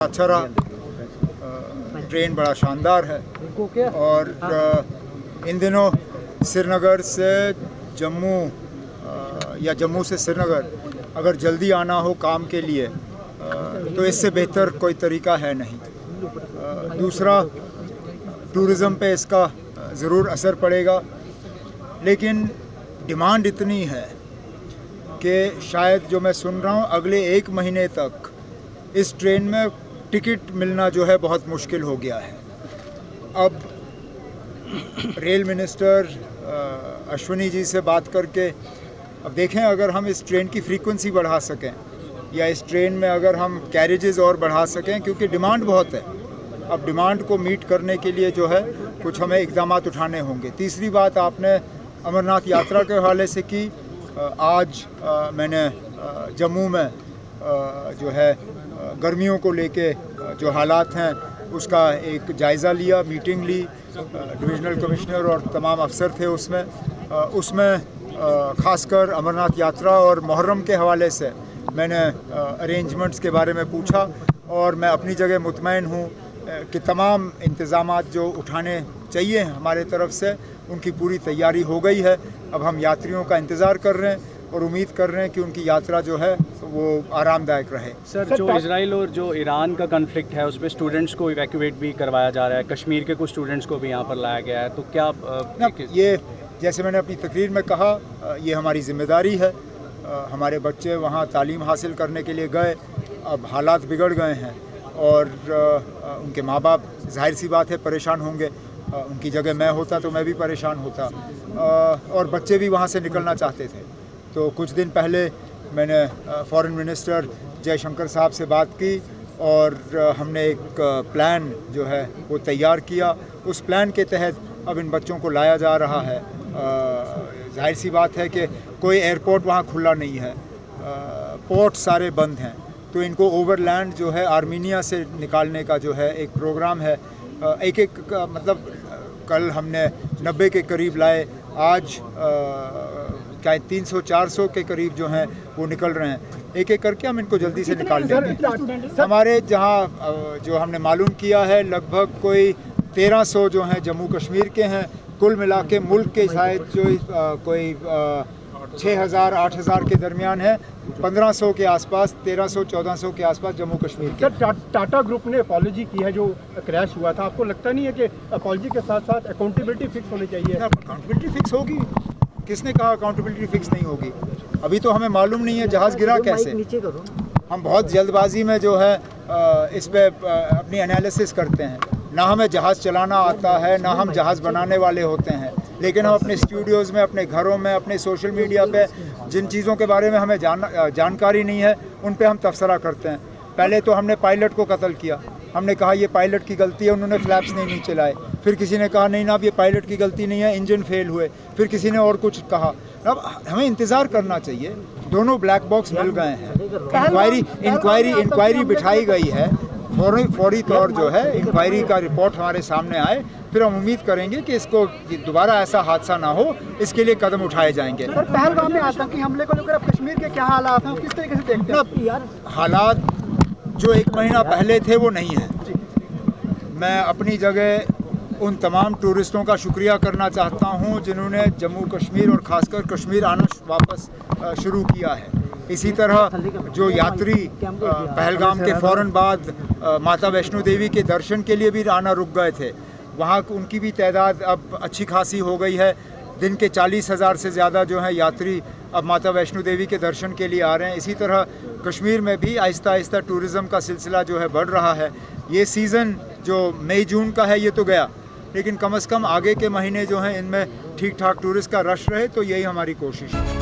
अच्छा रहा। ट्रेन बड़ा शानदार है और इन दिनों श्रीनगर से जम्मू या जम्मू से श्रीनगर अगर जल्दी आना हो काम के लिए तो इससे बेहतर कोई तरीका है नहीं। दूसरा, टूरिज़म पे इसका ज़रूर असर पड़ेगा, लेकिन डिमांड इतनी है कि शायद जो मैं सुन रहा हूँ अगले 1 महीने तक इस ट्रेन में टिकट मिलना जो है बहुत मुश्किल हो गया है। अब रेल मिनिस्टर अश्विनी जी से बात करके अब देखें अगर हम इस ट्रेन की फ्रीक्वेंसी बढ़ा सकें या इस ट्रेन में अगर हम कैरेजेस और बढ़ा सकें, क्योंकि डिमांड बहुत है। अब डिमांड को मीट करने के लिए जो है कुछ हमें इक़दाम उठाने होंगे। तीसरी बात आपने अमरनाथ यात्रा के हवाले से की। आज मैंने जम्मू में जो है गर्मियों को लेके जो हालात हैं उसका एक जायज़ा लिया, मीटिंग ली। डिविज़नल कमिश्नर और तमाम अफसर थे उसमें ख़ासकर अमरनाथ यात्रा और मुहर्रम के हवाले से मैंने अरेंजमेंट्स के बारे में पूछा और मैं अपनी जगह मुतमईन हूँ कि तमाम इंतज़ामात जो उठाने चाहिए हमारे तरफ से उनकी पूरी तैयारी हो गई है। अब हम यात्रियों का इंतज़ार कर रहे हैं और उम्मीद कर रहे हैं कि उनकी यात्रा जो है वो आरामदायक रहे। सर, जो इजराइल और जो ईरान का कन्फ्लिक्ट है उसमें स्टूडेंट्स को इवैक्यूएट भी करवाया जा रहा है, कश्मीर के कुछ स्टूडेंट्स को भी यहाँ पर लाया गया है, तो क्या ये जैसे मैंने अपनी तकरीर में कहा, ये हमारी ज़िम्मेदारी है। हमारे बच्चे वहाँ तालीम हासिल करने के लिए गए, अब हालात बिगड़ गए हैं और उनके माँ बाप जाहिर सी बात है परेशान होंगे। उनकी जगह मैं होता तो मैं भी परेशान होता और बच्चे भी वहाँ से निकलना चाहते थे। तो कुछ दिन पहले मैंने फॉरेन मिनिस्टर जयशंकर साहब से बात की और हमने एक प्लान जो है वो तैयार किया। उस प्लान के तहत अब इन बच्चों को लाया जा रहा है। जाहिर सी बात है कि कोई एयरपोर्ट वहाँ खुला नहीं है, पोर्ट सारे बंद हैं, तो इनको ओवरलैंड जो है आर्मीनिया से निकालने का जो है एक प्रोग्राम है। मतलब कल हमने 90 के करीब लाए, आज क्या 300-400 के करीब जो हैं वो निकल रहे हैं। एक एक करके हम इनको जल्दी से निकाल लेंगे। हमारे जहाँ जो हमने मालूम किया है लगभग कोई 1300 जो हैं जम्मू कश्मीर के हैं। कुल मिला के मुल्क के शायद जो कोई 6000-8000 के दरमियान है। 1500 के आसपास, 1300-1400 के आसपास जम्मू कश्मीर के। सर, टाटा ग्रुप ने अपॉलॉजी की है जो क्रैश हुआ था। आपको लगता नहीं है कि अपॉलॉजी के साथ साथ अकाउंटेबिलिटी फिक्स होनी चाहिए? अकाउंटेबिलिटी फिक्स होगी। किसने कहा अकाउंटेबिलिटी फिक्स नहीं होगी? अभी तो हमें मालूम नहीं है जहाज़ गिरा कैसे। हम बहुत जल्दबाजी में जो है इस पे अपनी एनालिसिस करते हैं। ना हमें जहाज़ चलाना आता है, ना हम जहाज़ बनाने वाले होते हैं, लेकिन हम अपने स्टूडियोज़ में, अपने घरों में, अपने सोशल मीडिया पे जिन चीज़ों के बारे में हमें जानकारी नहीं है उन पे हम तबसरा करते हैं। पहले तो हमने पायलट को कत्ल किया, हमने कहा ये पायलट की गलती है, उन्होंने फ्लैप्स नहीं चलाए। फिर किसी ने कहा नहीं ना, अब ये पायलट की गलती नहीं है, इंजन फेल हुए। फिर किसी ने और कुछ कहा। अब हमें इंतज़ार करना चाहिए। दोनों ब्लैक बॉक्स मिल गए हैं। इंक्वायरी बिठाई गई है। फौरी तौर जो है इंक्वायरी का रिपोर्ट हमारे सामने आए, फिर हम उम्मीद करेंगे कि इसको दोबारा ऐसा हादसा ना हो, इसके लिए कदम उठाए जाएंगे। सर, पहलगाम में आतंकी हमले को लेकर कश्मीर के क्या हालात हैं, किस तरीके से देखते हैं यार? हालात जो 1 महीना पहले थे वो नहीं है। मैं अपनी जगह उन तमाम टूरिस्टों का शुक्रिया करना चाहता हूँ जिन्होंने जम्मू कश्मीर और ख़ासकर कश्मीर आना वापस शुरू किया है। इसी तरह जो यात्री पहलगाम के फ़ौरन बाद माता वैष्णो देवी के दर्शन के लिए भी आना रुक गए थे, वहाँ उनकी भी तादाद अब अच्छी खासी हो गई है। दिन के 40,000 से ज़्यादा जो है यात्री अब माता वैष्णो देवी के दर्शन के लिए आ रहे हैं। इसी तरह कश्मीर में भी आहिस्ता आहिस्ता टूरिज़म का सिलसिला जो है बढ़ रहा है। ये सीज़न जो मई जून का है ये तो गया, लेकिन कम से कम आगे के महीने जो हैं इनमें ठीक ठाक टूरिस्ट का रश रहे, तो यही हमारी कोशिश है।